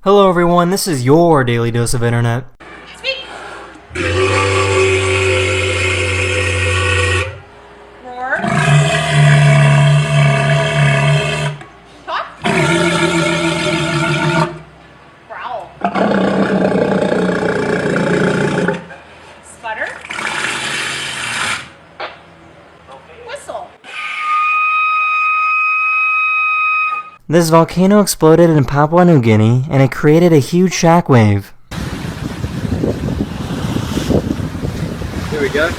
Hello everyone, this is your daily dose of internet. Speak. Roar. Talk. Growl. Sputter. Whistle. This volcano exploded in Papua New Guinea and it created a huge shockwave. Here we go.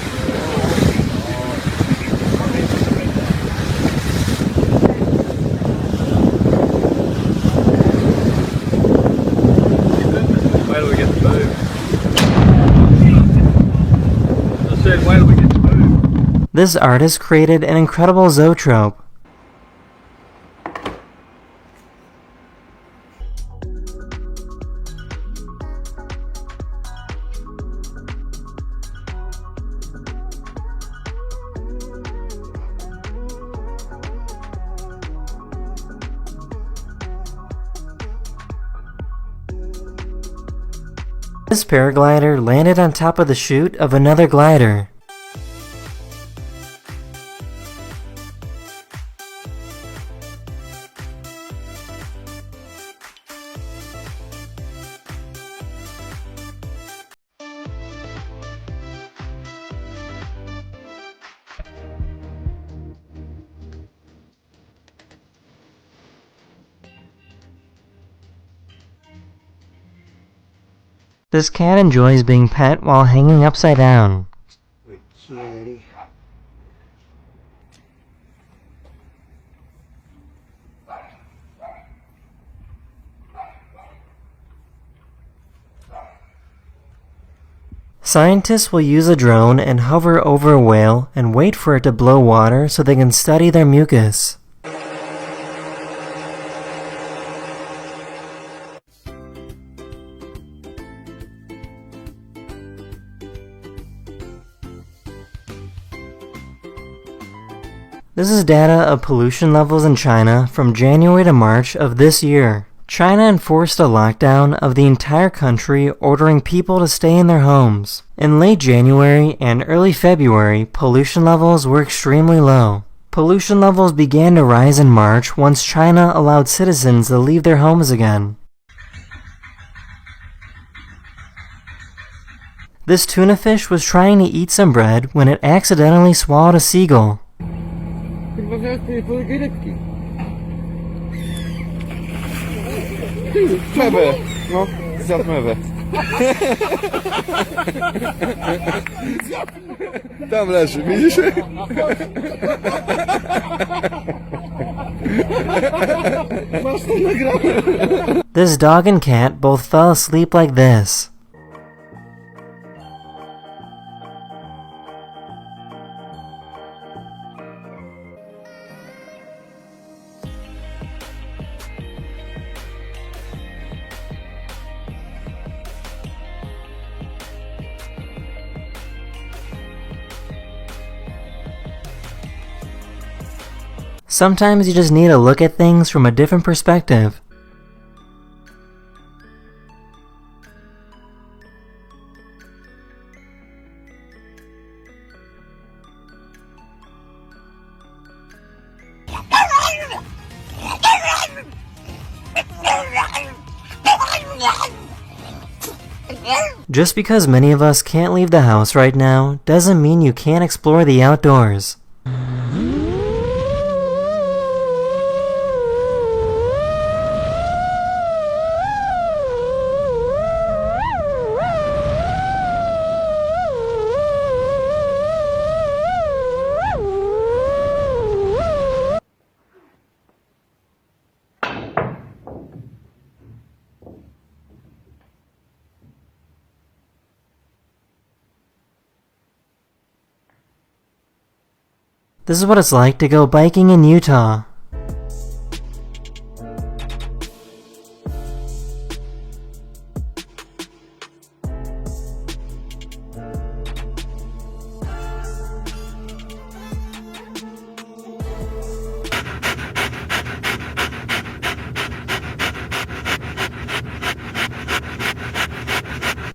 Wait till we get to move. I said, wait till we get to move. This artist created an incredible zoetrope. This paraglider landed on top of the chute of another glider. This cat enjoys being pet while hanging upside down. Good kitty. Scientists will use a drone and hover over a whale and wait for it to blow water so they can study their mucus. This is data of pollution levels in China from January to March of this year. China enforced a lockdown of the entire country, ordering people to stay in their homes. In late January and early February, pollution levels were extremely low. Pollution levels began to rise in March once China allowed citizens to leave their homes again. This tuna fish was trying to eat some bread when it accidentally swallowed a seagull. Mewę, no, zjadł mewę. Tam leży, widzisz? Masz to nagrane. This dog and cat both fell asleep like this. Sometimes you just need to look at things from a different perspective. Just because many of us can't leave the house right now doesn't mean you can't explore the outdoors. This is what it's like to go biking in Utah.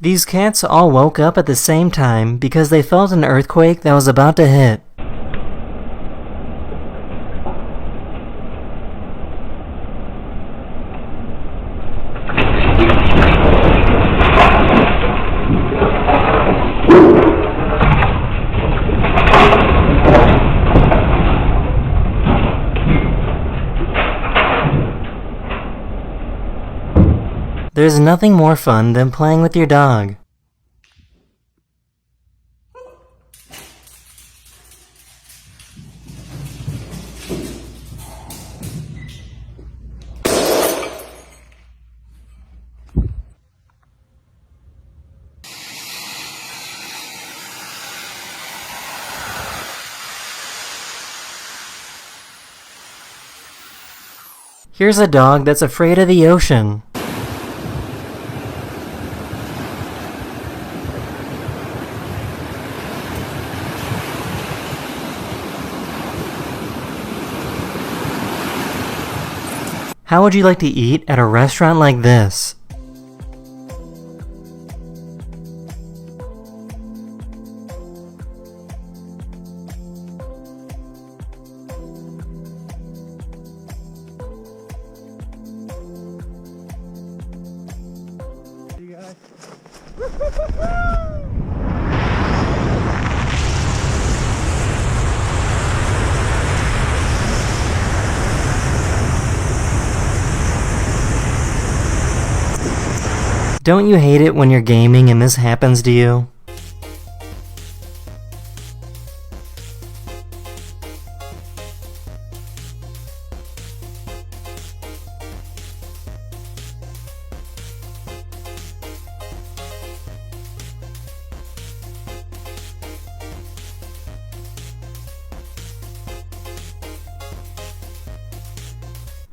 These cats all woke up at the same time because they felt an earthquake that was about to hit. There's nothing more fun than playing with your dog. Here's a dog that's afraid of the ocean. How would you like to eat at a restaurant like this? Don't you hate it when you're gaming and this happens to you?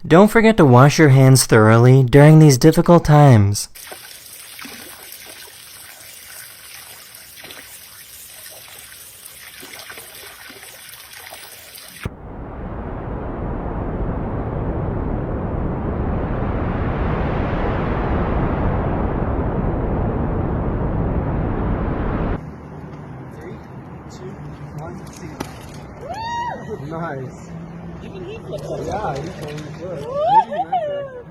Don't forget to wash your hands thoroughly during these difficult times. Nice. Even he flips over. Yeah, you can flip.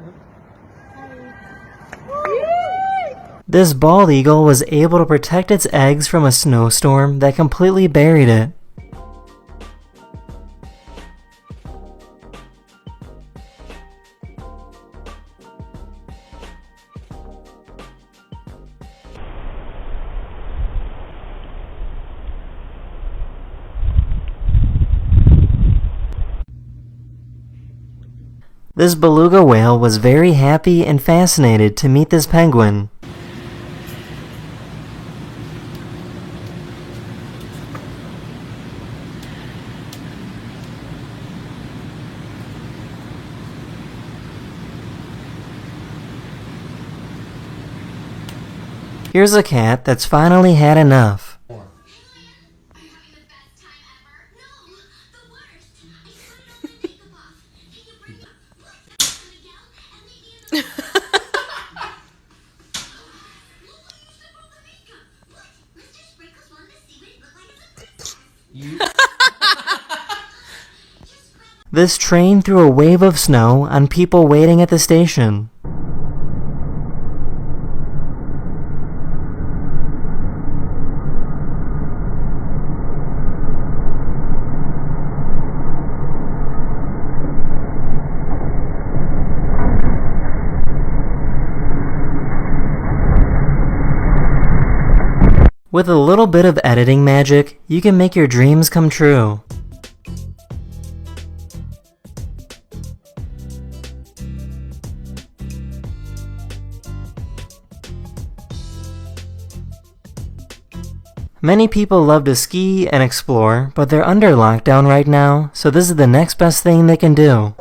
This bald eagle was able to protect its eggs from a snowstorm that completely buried it. This beluga whale was very happy and fascinated to meet this penguin. Here's a cat that's finally had enough. This train threw a wave of snow on people waiting at the station. With a little bit of editing magic, you can make your dreams come true. Many people love to ski and explore, but they're under lockdown right now, so this is the next best thing they can do.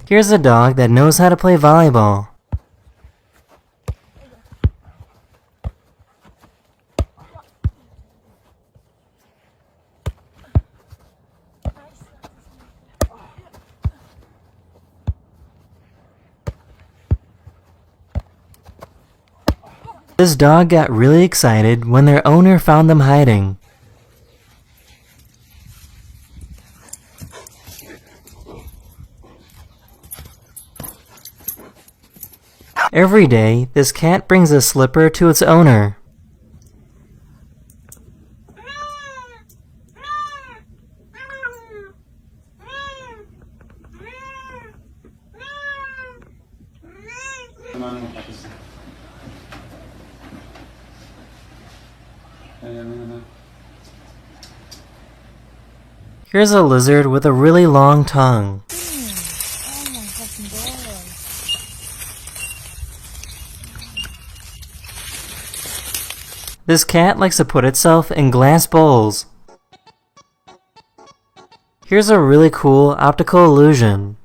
Here's a dog that knows how to play volleyball. This dog got really excited when their owner found them hiding. Every day, this cat brings a slipper to its owner. Here's a lizard with a really long tongue. This cat likes to put itself in glass bowls. Here's a really cool optical illusion.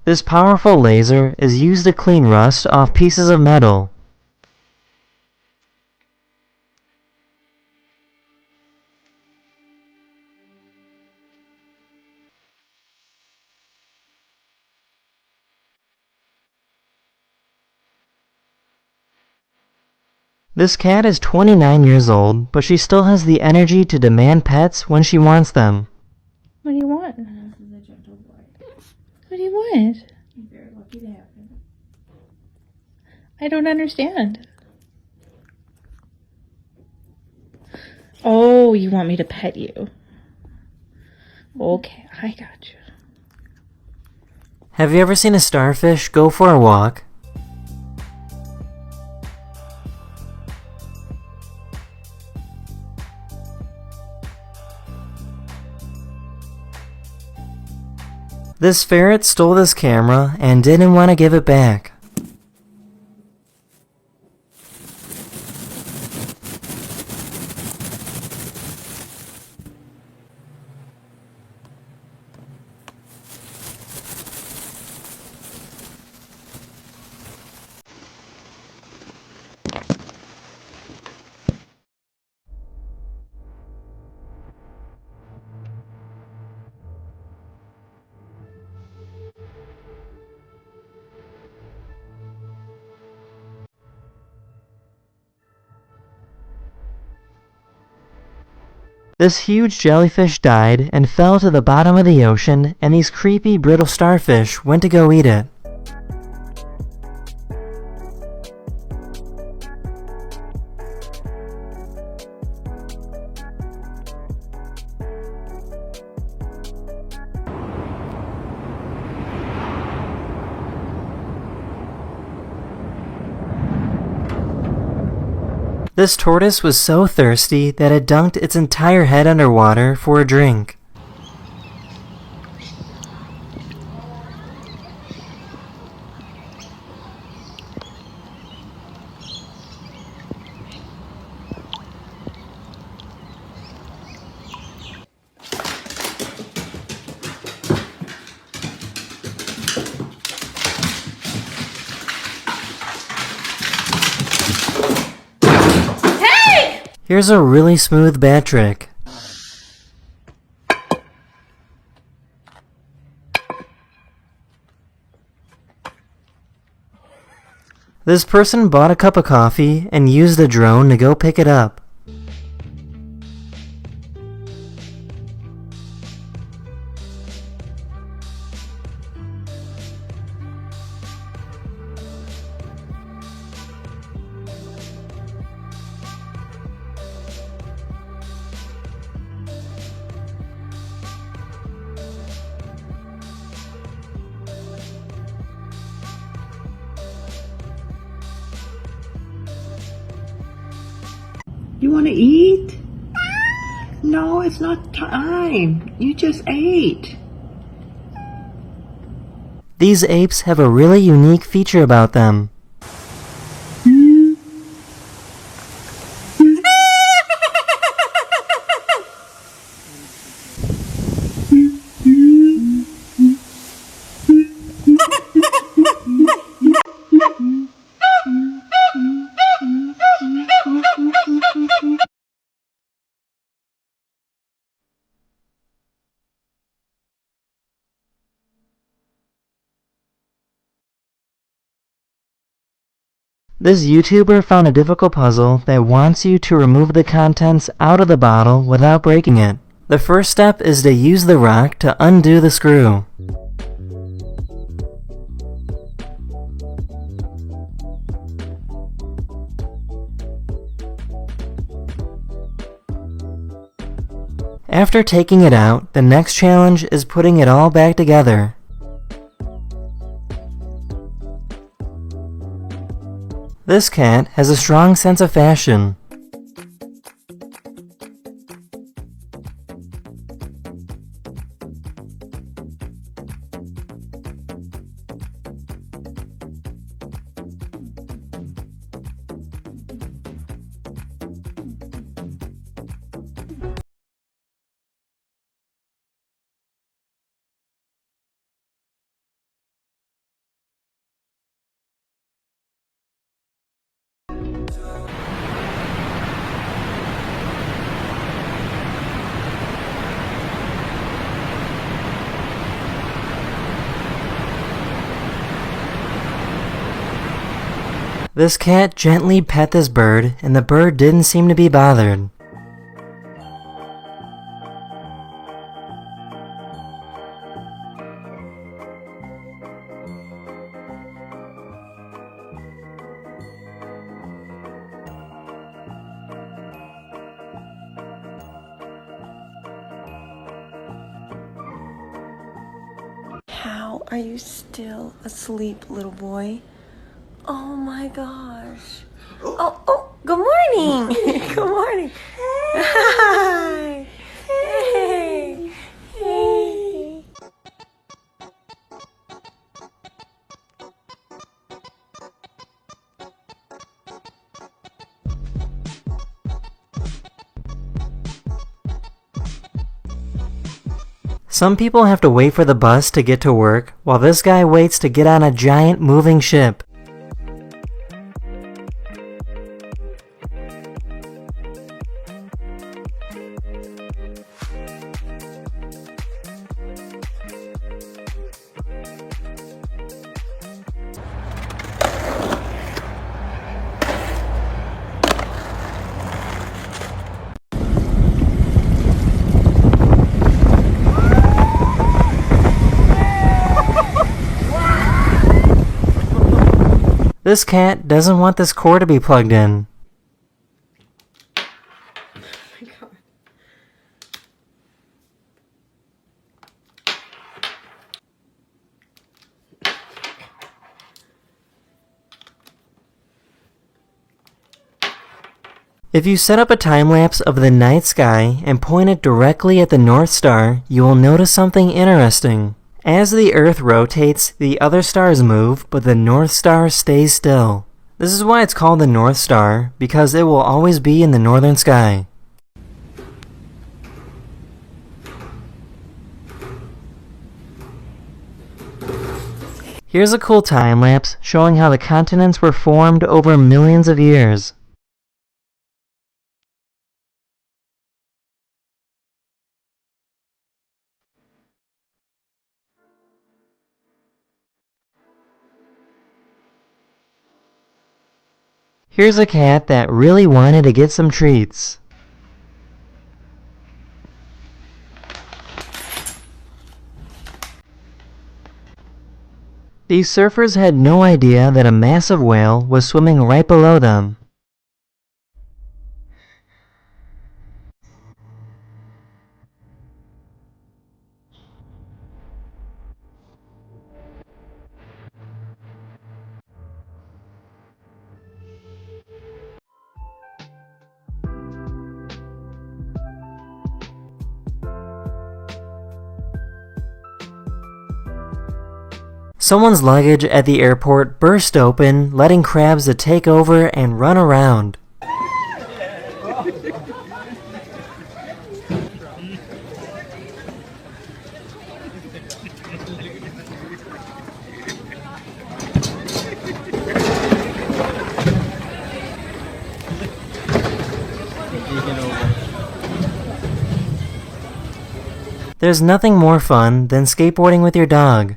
This powerful laser is used to clean rust off pieces of metal. This cat is 29 years old, but she still has the energy to demand pets when she wants them. What do you want? What do you want? You're very lucky to have him. I don't understand. Oh, you want me to pet you? Okay, I got you. Have you ever seen a starfish go for a walk? This ferret stole this camera and didn't want to give it back. This huge jellyfish died and fell to the bottom of the ocean, and these creepy brittle starfish went to go eat it. This tortoise was so thirsty that it dunked its entire head underwater for a drink. Here's a really smooth bat trick. This person bought a cup of coffee and used a drone to go pick it up. You want to eat? No, it's not time. You just ate. These apes have a really unique feature about them. This YouTuber found a difficult puzzle that wants you to remove the contents out of the bottle without breaking it. The first step is to use the rock to undo the screw. After taking it out, the next challenge is putting it all back together. This cat has a strong sense of fashion. This cat gently pet this bird, and the bird didn't seem to be bothered. How are you still asleep, little boy? Oh my gosh. Oh, good morning. Good morning. Hi. Hey. Hey. Some people have to wait for the bus to get to work, while this guy waits to get on a giant moving ship. This cat doesn't want this cord to be plugged in. If you set up a time-lapse of the night sky and point it directly at the North Star, you will notice something interesting. As the Earth rotates, the other stars move, but the North Star stays still. This is why it's called the North Star, because it will always be in the northern sky. Here's a cool time-lapse showing how the continents were formed over millions of years. Here's a cat that really wanted to get some treats. These surfers had no idea that a massive whale was swimming right below them. Someone's luggage at the airport burst open, letting crabs to take over and run around. There's nothing more fun than skateboarding with your dog.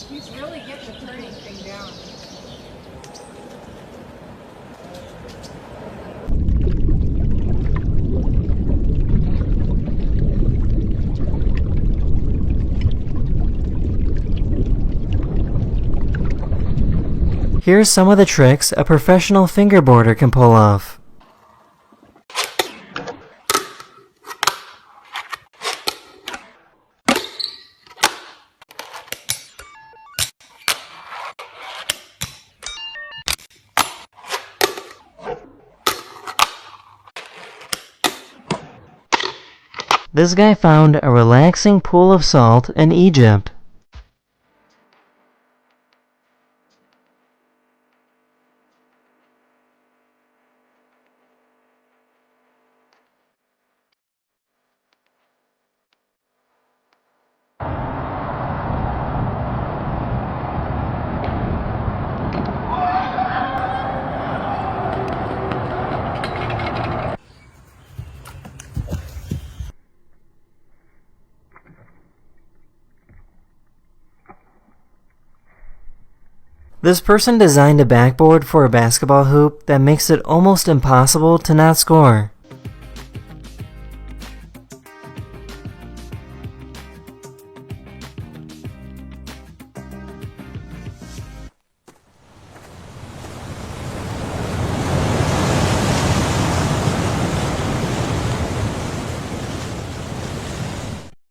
He's really getting the turning thing down. Here's some of the tricks a professional fingerboarder can pull off. This guy found a relaxing pool of salt in Egypt. This person designed a backboard for a basketball hoop that makes it almost impossible to not score.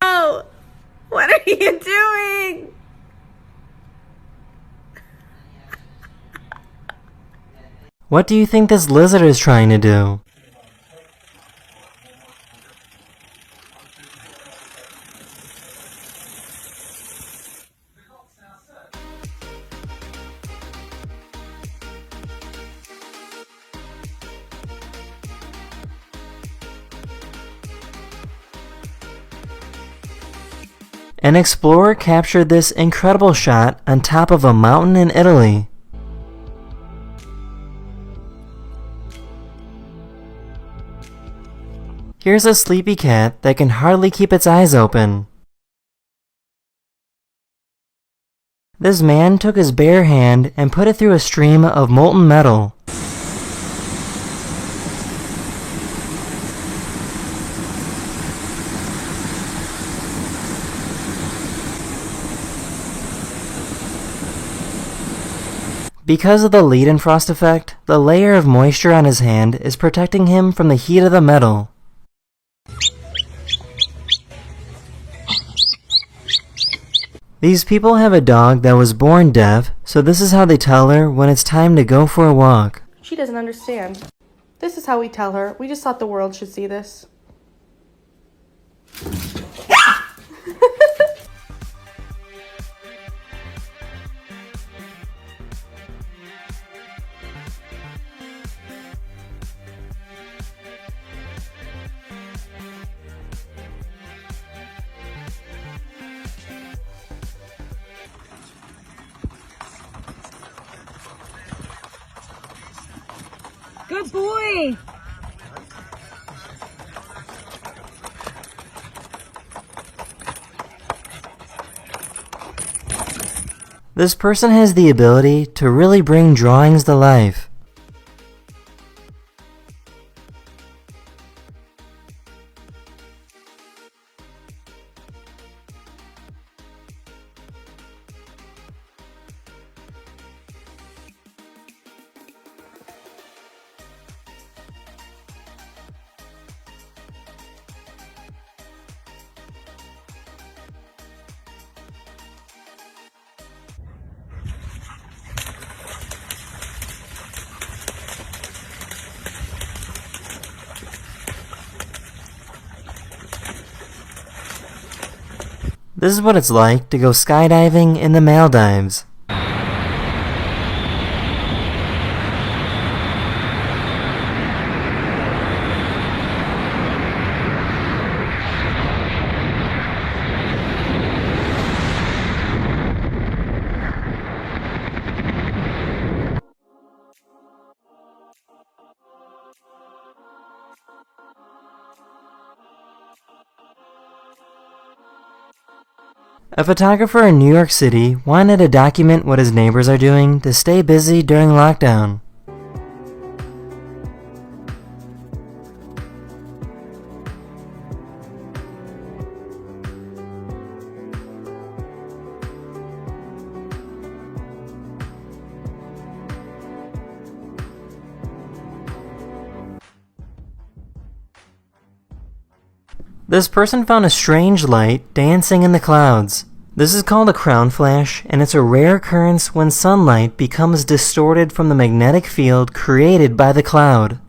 Oh, what are you doing? What do you think this lizard is trying to do? An explorer captured this incredible shot on top of a mountain in Italy. Here's a sleepy cat that can hardly keep its eyes open. This man took his bare hand and put it through a stream of molten metal. Because of the Leidenfrost effect, the layer of moisture on his hand is protecting him from the heat of the metal. These people have a dog that was born deaf, so this is how they tell her when it's time to go for a walk. She doesn't understand. This is how we tell her. We just thought the world should see this. Good boy. This person has the ability to really bring drawings to life. This is what it's like to go skydiving in the Maldives. A photographer in New York City wanted to document what his neighbors are doing to stay busy during lockdown. This person found a strange light dancing in the clouds. This is called a crown flash, and it's a rare occurrence when sunlight becomes distorted from the magnetic field created by the cloud.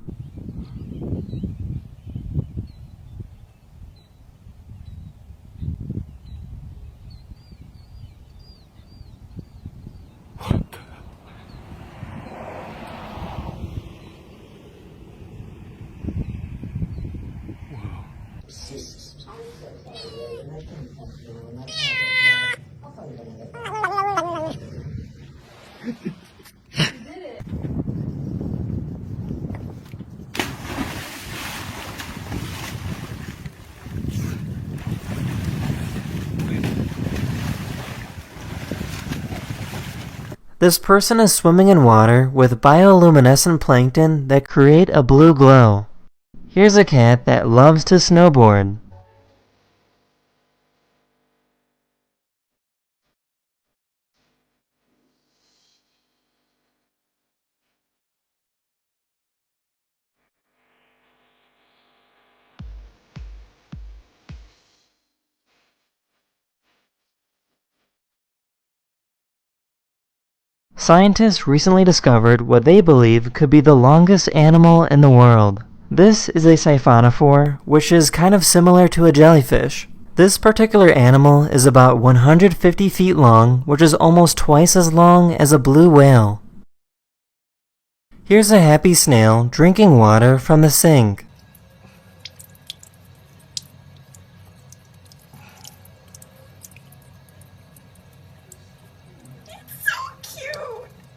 This person is swimming in water with bioluminescent plankton that create a blue glow. Here's a cat that loves to snowboard. Scientists recently discovered what they believe could be the longest animal in the world. This is a siphonophore, which is kind of similar to a jellyfish. This particular animal is about 150 feet long, which is almost twice as long as a blue whale. Here's a happy snail drinking water from the sink.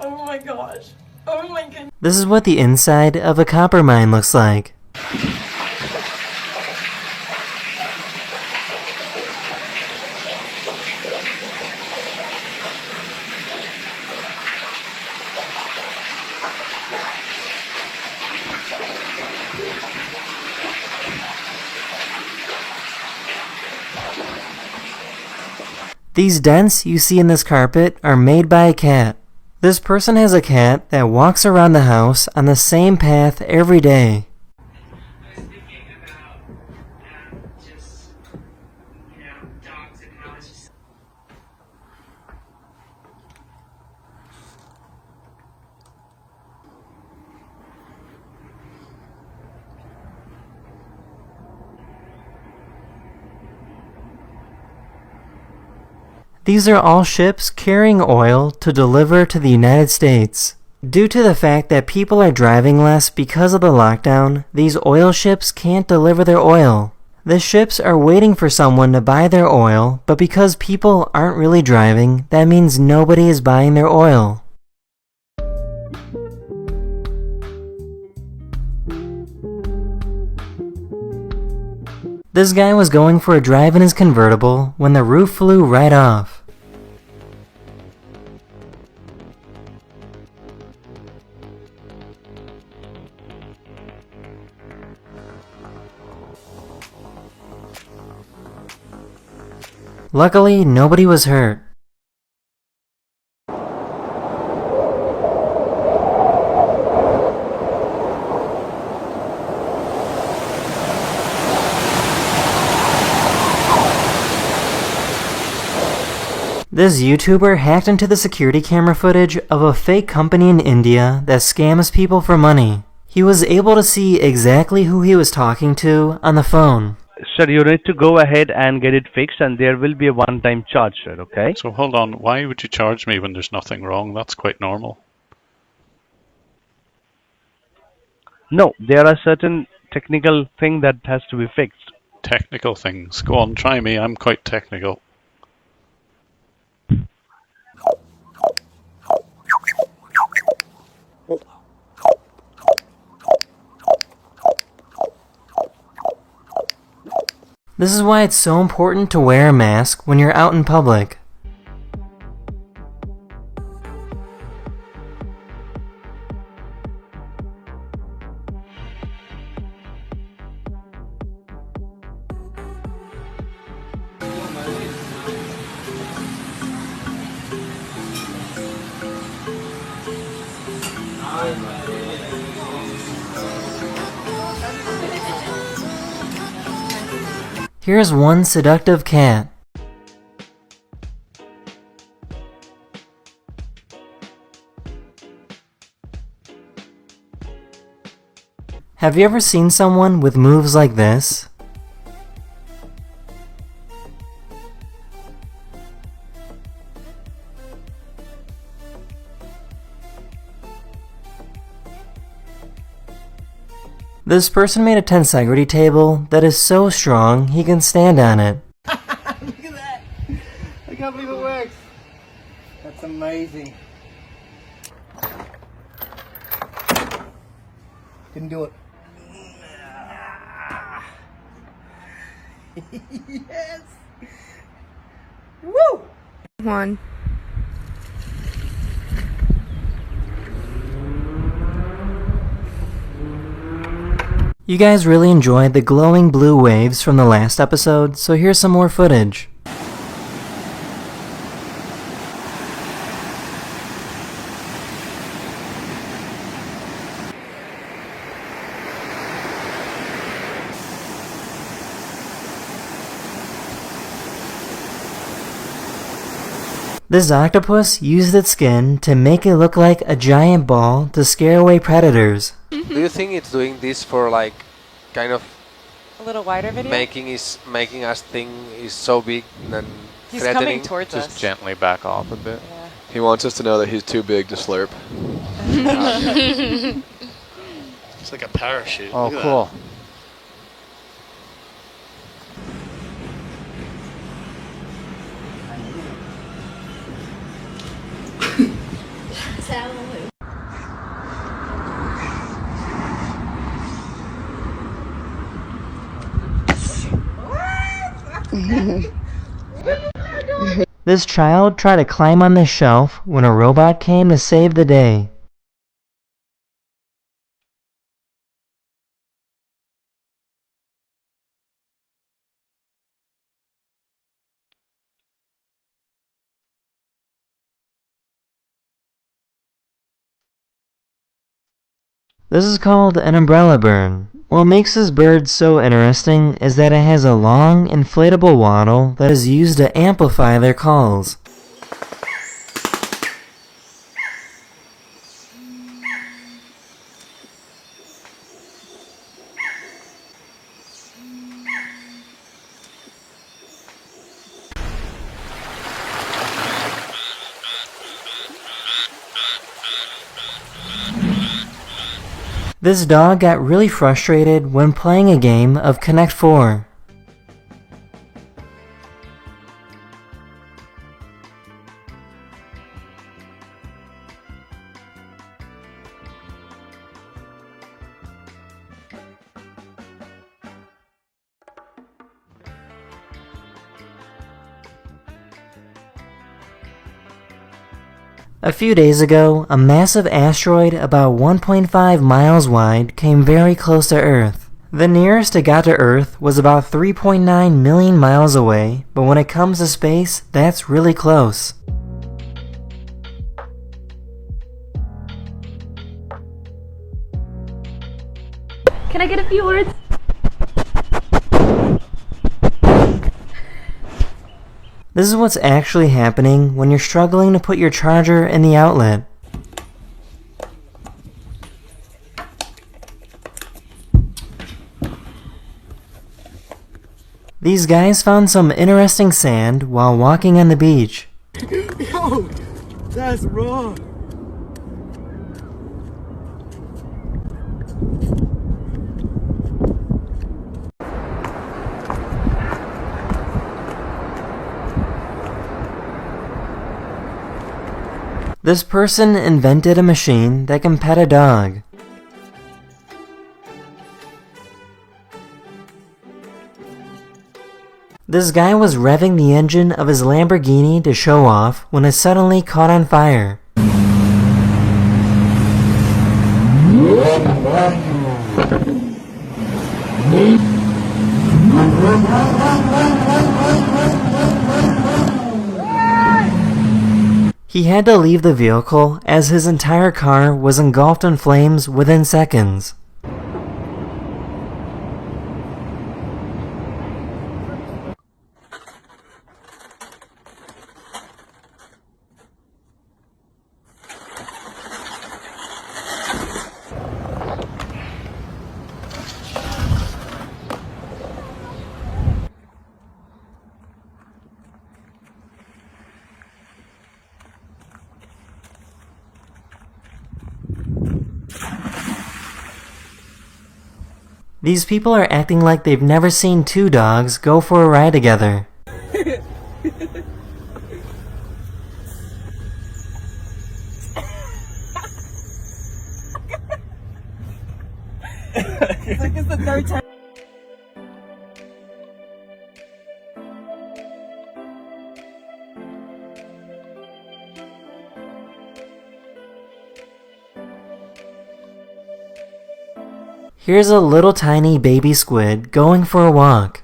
Oh my gosh. Oh my goodness. This is what the inside of a copper mine looks like. These dents you see in this carpet are made by a cat. This person has a cat that walks around the house on the same path every day. I was thinking about just, dogs and how it's just. These are all ships carrying oil to deliver to the United States. Due to the fact that people are driving less because of the lockdown, these oil ships can't deliver their oil. The ships are waiting for someone to buy their oil, but because people aren't really driving, that means nobody is buying their oil. This guy was going for a drive in his convertible when the roof flew right off. Luckily, nobody was hurt. This YouTuber hacked into the security camera footage of a fake company in India that scams people for money. He was able to see exactly who he was talking to on the phone. Sir, you need to go ahead and get it fixed, and there will be a one-time charge, sir, okay? So hold on, why would you charge me when there's nothing wrong? That's quite normal. No, there are certain technical thing that has to be fixed. Technical things. Go on, try me. I'm quite technical. This is why it's so important to wear a mask when you're out in public. Here's one seductive cat. Have you ever seen someone with moves like this? This person made a tensegrity table that is so strong he can stand on it. Look at that! I can't believe it works. That's amazing. Didn't do it. Yes! Woo! One. You guys really enjoyed the glowing blue waves from the last episode, so here's some more footage. This octopus used its skin to make it look like a giant ball to scare away predators. Do you think it's doing this for like kind of A little wider video? making us think is so big and He's threatening? coming towards us. Just gently back off a bit. Yeah. He wants us to know that he's too big to slurp. It's like a parachute. Oh, Look at cool. This child tried to climb on this shelf when a robot came to save the day. This is called an umbrella bird. What makes this bird so interesting is that it has a long, inflatable waddle that is used to amplify their calls. This dog got really frustrated when playing a game of Connect 4. A few days ago, a massive asteroid about 1.5 miles wide came very close to Earth. The nearest it got to Earth was about 3.9 million miles away, but when it comes to space, that's really close. Can I get a few words? This is what's actually happening when you're struggling to put your charger in the outlet. These guys found some interesting sand while walking on the beach. Yo, that's wrong. This person invented a machine that can pet a dog. This guy was revving the engine of his Lamborghini to show off when it suddenly caught on fire. He had to leave the vehicle as his entire car was engulfed in flames within seconds. These people are acting like they've never seen two dogs go for a ride together. It's like it's the third time. Here's a little tiny baby squid going for a walk.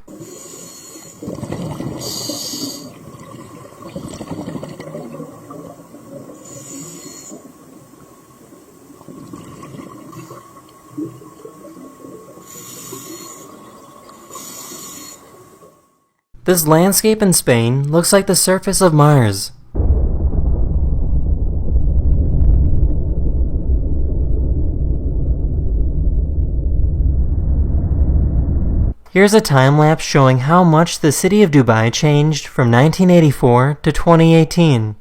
This landscape in Spain looks like the surface of Mars. Here's a time-lapse showing how much the city of Dubai changed from 1984 to 2018.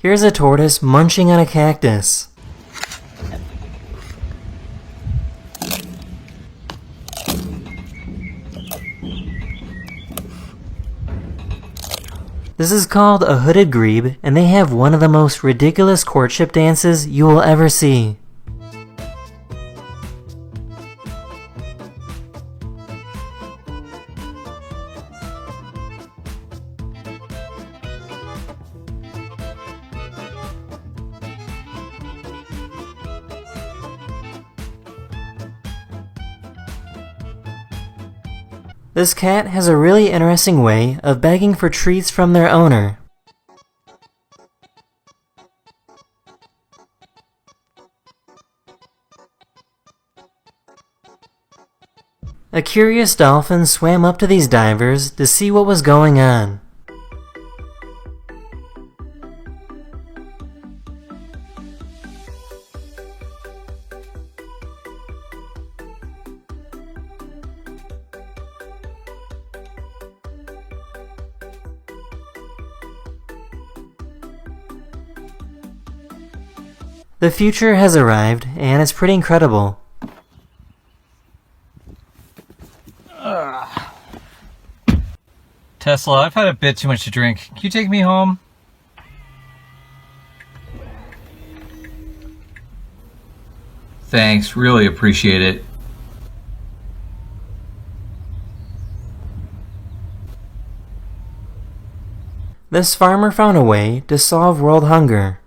Here's a tortoise munching on a cactus. This is called a hooded grebe, and they have one of the most ridiculous courtship dances you will ever see. This cat has a really interesting way of begging for treats from their owner. A curious dolphin swam up to these divers to see what was going on. The future has arrived, and it's pretty incredible. Tesla, I've had a bit too much to drink. Can you take me home? Thanks, really appreciate it. This farmer found a way to solve world hunger.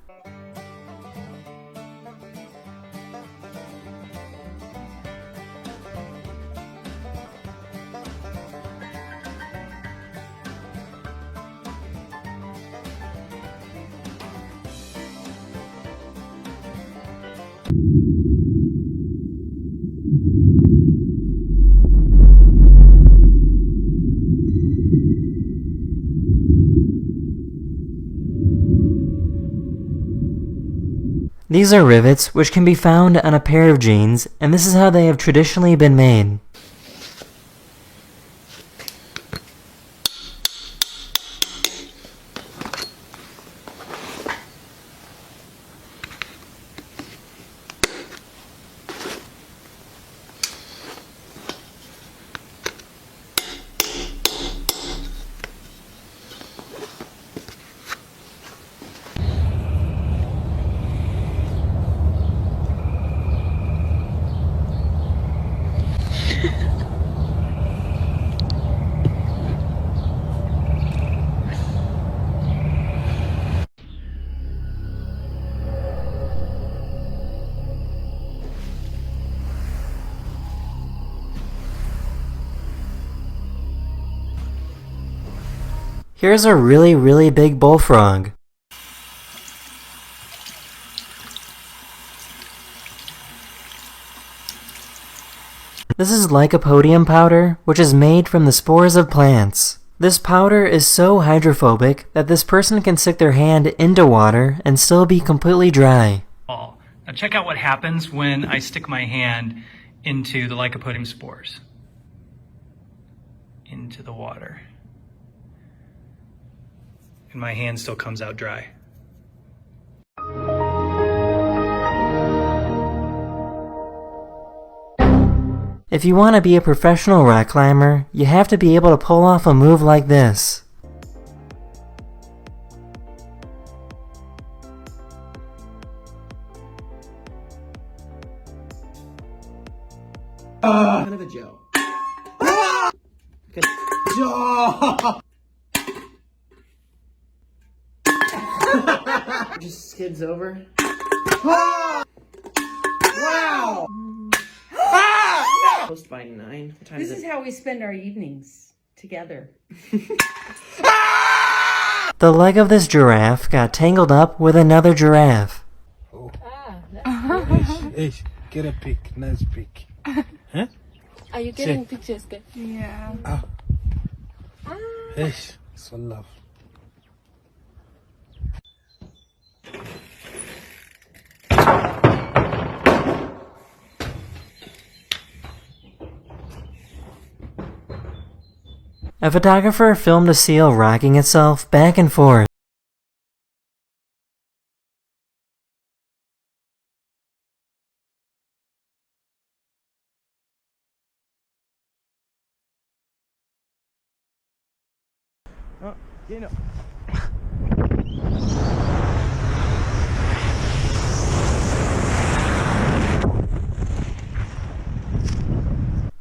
These are rivets which can be found on a pair of jeans, and this is how they have traditionally been made. Here's a really big bullfrog. This is lycopodium powder, which is made from the spores of plants. This powder is so hydrophobic that this person can stick their hand into water and still be completely dry. Now check out what happens when I stick my hand into the lycopodium spores. Into the water. And my hand still comes out dry. If you want to be a professional rock climber, you have to be able to pull off a move like this. Kind of a joke. Just skids over. Wow! Post by 9. This is how we spend our evenings together. The leg of this giraffe got tangled up with another giraffe. Hey, get a pic. Nice pic. Huh? Are you getting pictures? Yeah. Hey, so love. A photographer filmed a seal rocking itself back and forth.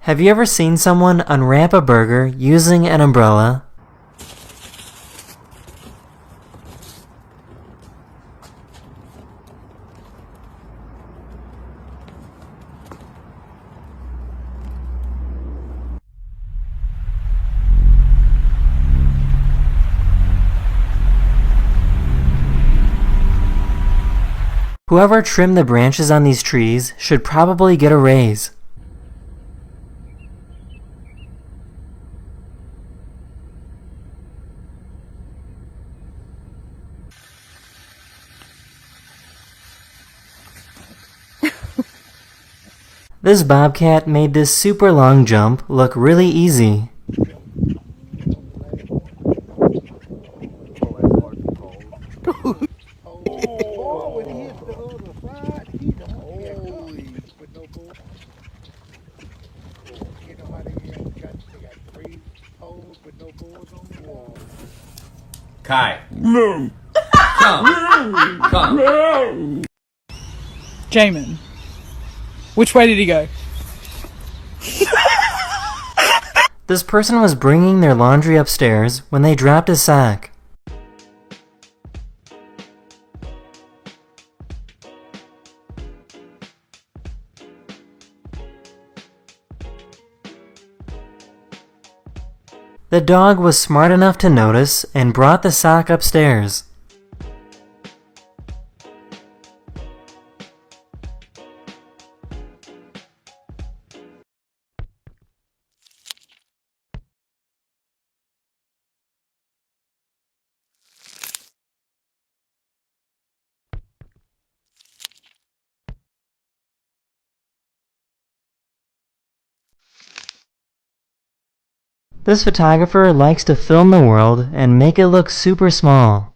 Have you ever seen someone unwrap a burger using an umbrella? Whoever trimmed the branches on these trees should probably get a raise. This bobcat made this super long jump look really easy. Kai. Come. Jamin. Which way did he go? This person was bringing their laundry upstairs when they dropped a sock. The dog was smart enough to notice and brought the sock upstairs. This photographer likes to film the world and make it look super small.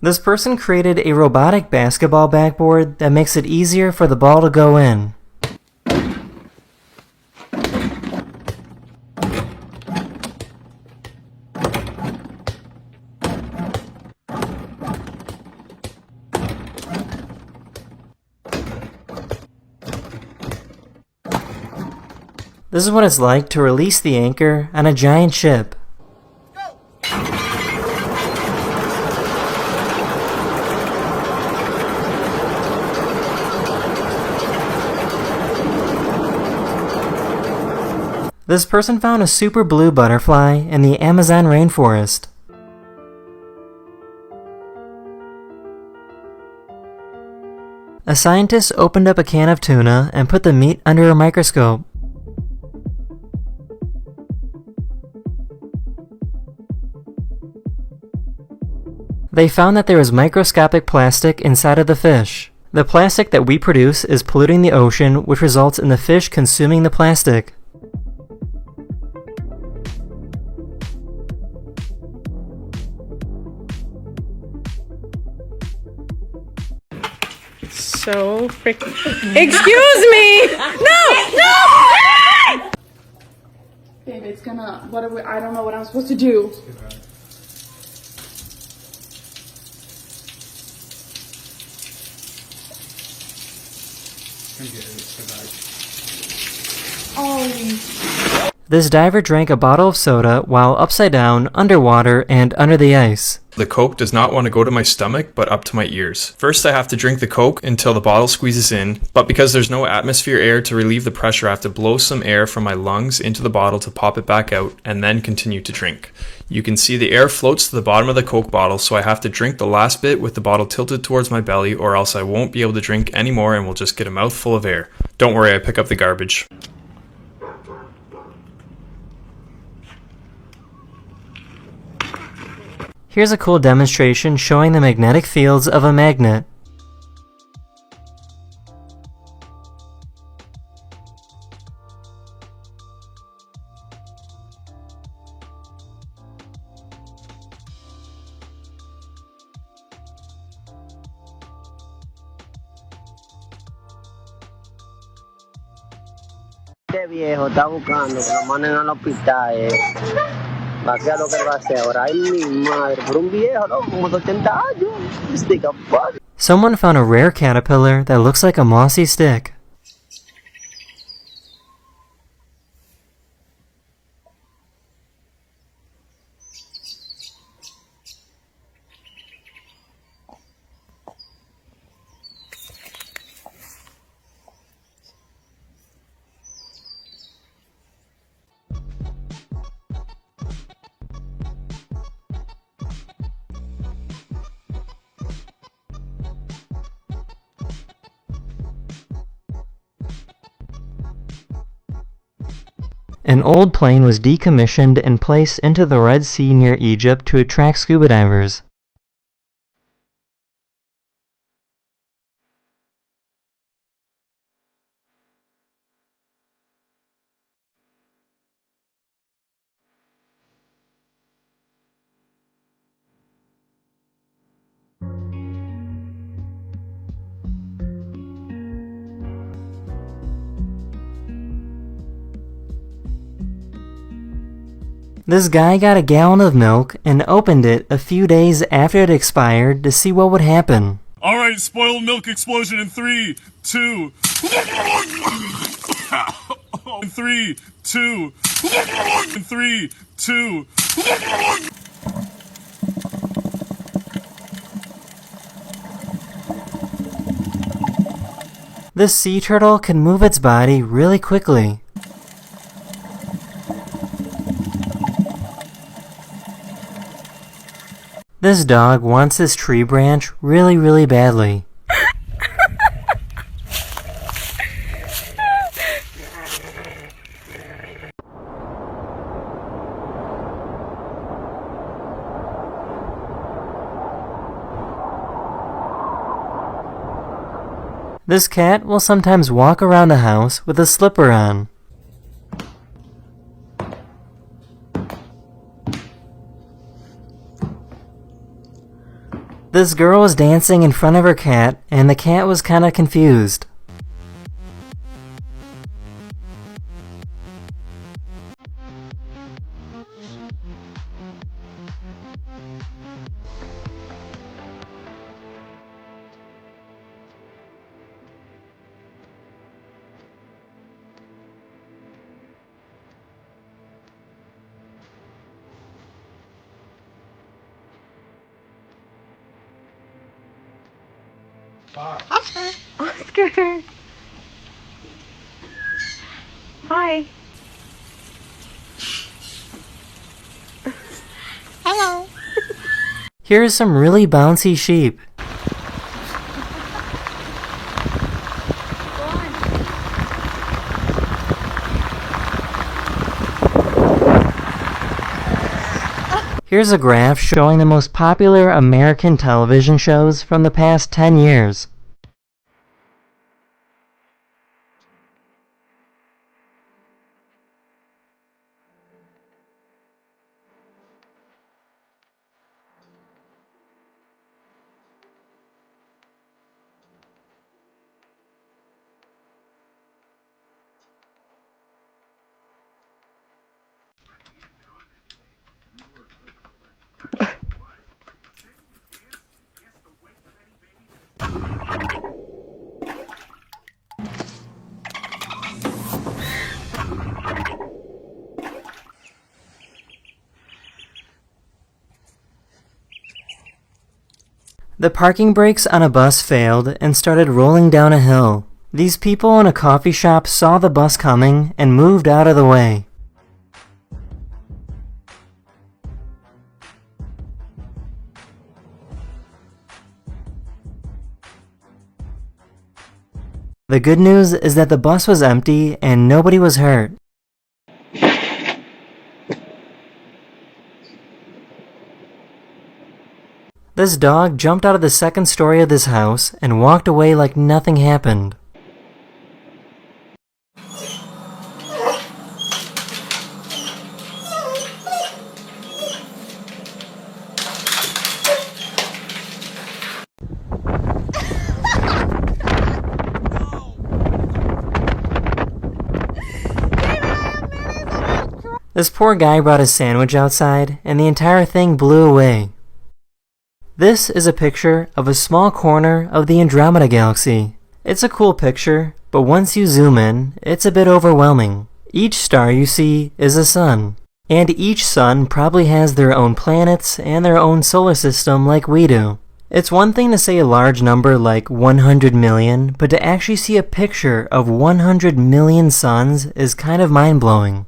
This person created a robotic basketball backboard that makes it easier for the ball to go in. This is what it's like to release the anchor on a giant ship. This person found a super blue butterfly in the Amazon rainforest. A scientist opened up a can of tuna and put the meat under a microscope. They found that there was microscopic plastic inside of the fish. The plastic that we produce is polluting the ocean, which results in the fish consuming the plastic. So freaking. Excuse me! No! Babe, it's gonna. What are we? I don't know what I'm supposed to do. Oh. This diver drank a bottle of soda while upside down, underwater, and under the ice. The Coke does not want to go to my stomach, but up to my ears. First I have to drink the Coke until the bottle squeezes in, but because there's no atmosphere air to relieve the pressure, I have to blow some air from my lungs into the bottle to pop it back out, and then continue to drink. You can see the air floats to the bottom of the Coke bottle, so I have to drink the last bit with the bottle tilted towards my belly, or else I won't be able to drink anymore and will just get a mouthful of air. Don't worry, I pick up the garbage. Here's a cool demonstration showing the magnetic fields of a magnet. Este viejo está buscando que lo manden al hospital. Va a quedar lo que va a hacer ahora. Ay, mi madre, por un viejo, ¿no? Como de 80 años. Stick up, fuck. Someone found a rare caterpillar that looks like a mossy stick. An old plane was decommissioned and placed into the Red Sea near Egypt to attract scuba divers. This guy got a gallon of milk and opened it a few days after it expired to see what would happen. Alright, spoiled milk explosion in 3, 2. In 3, 2. In 3, 2. This sea turtle can move its body really quickly. This dog wants this tree branch really, really badly. This cat will sometimes walk around the house with a slipper on. This girl was dancing in front of her cat, and the cat was kinda confused. Oscar. Oscar. Hi. Hello. Here's some really bouncy sheep. Here's a graph showing the most popular American television shows from the past 10 years. The parking brakes on a bus failed and started rolling down a hill. These people in a coffee shop saw the bus coming and moved out of the way. The good news is that the bus was empty and nobody was hurt. This dog jumped out of the second story of this house and walked away like nothing happened. This poor guy brought his sandwich outside and the entire thing blew away. This is a picture of a small corner of the Andromeda Galaxy. It's a cool picture, but once you zoom in, it's a bit overwhelming. Each star you see is a sun, and each sun probably has their own planets and their own solar system like we do. It's one thing to say a large number like 100 million, but to actually see a picture of 100 million suns is kind of mind-blowing.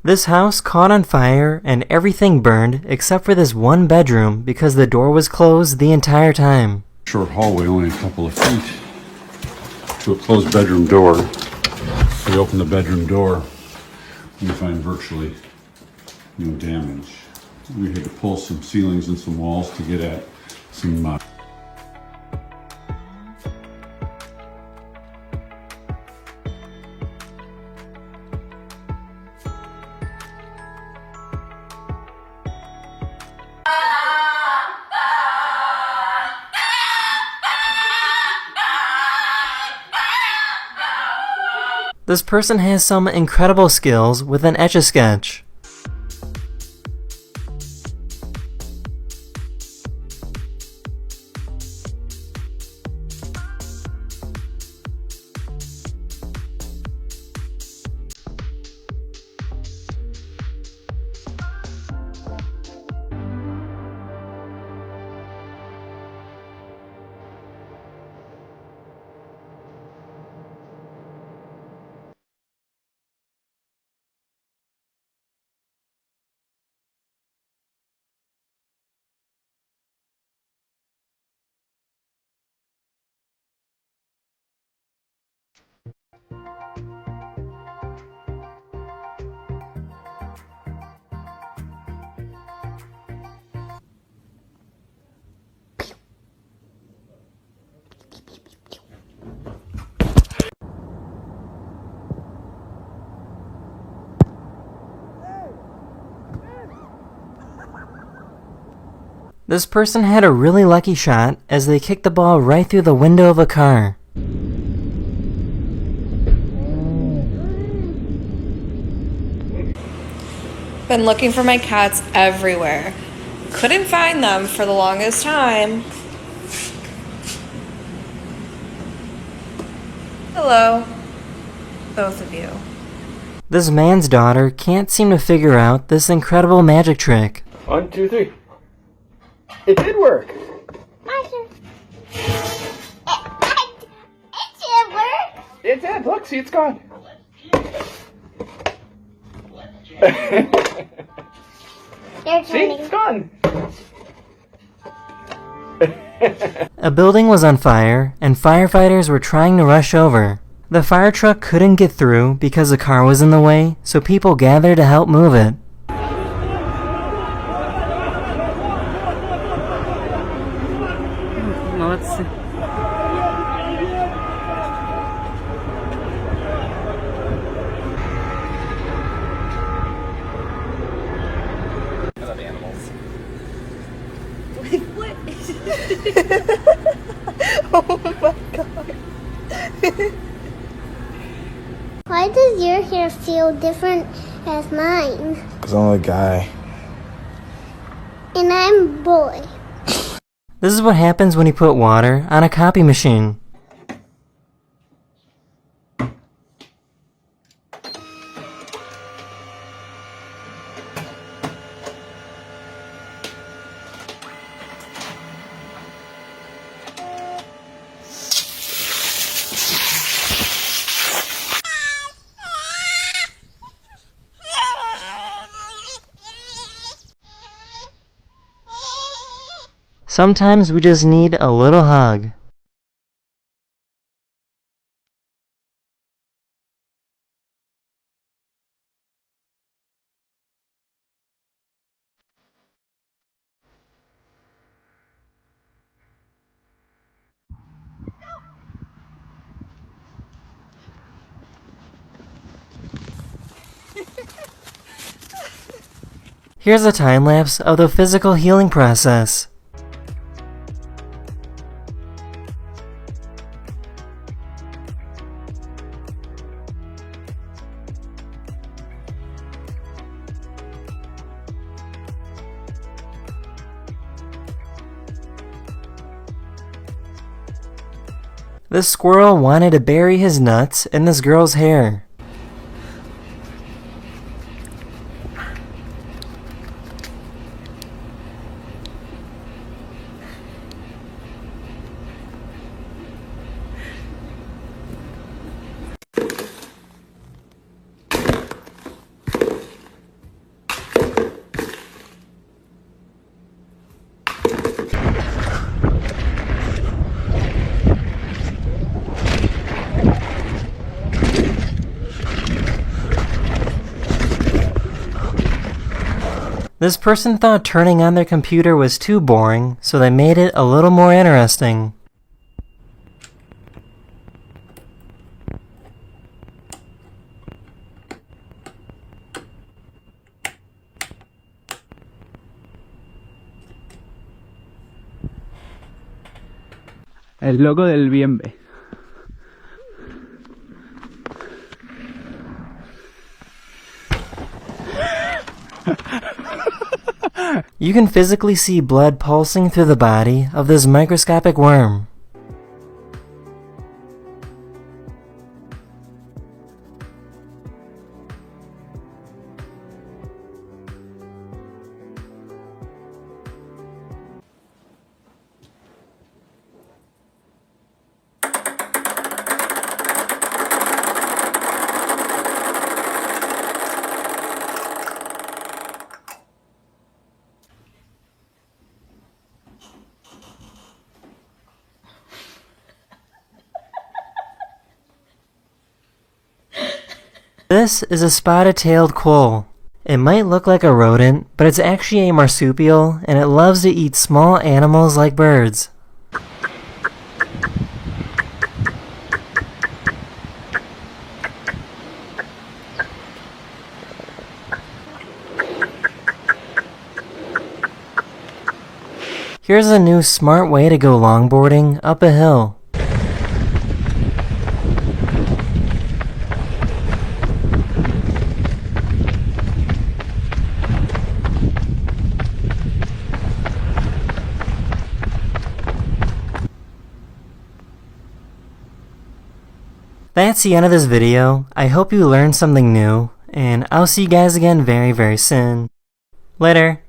This house caught on fire and everything burned except for this one bedroom because the door was closed the entire time. Short hallway, only a couple of feet to a closed bedroom door. We open the bedroom door, we find virtually no damage. We had to pull some ceilings and some walls to get at some This person has some incredible skills with an Etch-a-Sketch. This person had a really lucky shot as they kicked the ball right through the window of a car. Been looking for my cats everywhere. Couldn't find them for the longest time. Hello, both of you. This man's daughter can't seem to figure out this incredible magic trick. 1, 2, 3. It did work. It did. Look, see, it's gone. See, it's gone. A building was on fire, and firefighters were trying to rush over. The fire truck couldn't get through because the car was in the way, so people gathered to help move it. Let's see. I love animals. What? Oh my god. Why does your hair feel different as mine? Because I'm a guy. And I'm a boy. This is what happens when you put water on a copy machine. Sometimes we just need a little hug. Here's a time lapse of the physical healing process. This squirrel wanted to bury his nuts in this girl's hair. This person thought turning on their computer was too boring, so they made it a little more interesting. El logo del Bienve. You can physically see blood pulsing through the body of this microscopic worm. This is a spotted-tailed quoll. It might look like a rodent, but it's actually a marsupial, and it loves to eat small animals like birds. Here's a new smart way to go longboarding up a hill. That's the end of this video. I hope you learned something new, and I'll see you guys again very, very soon. Later.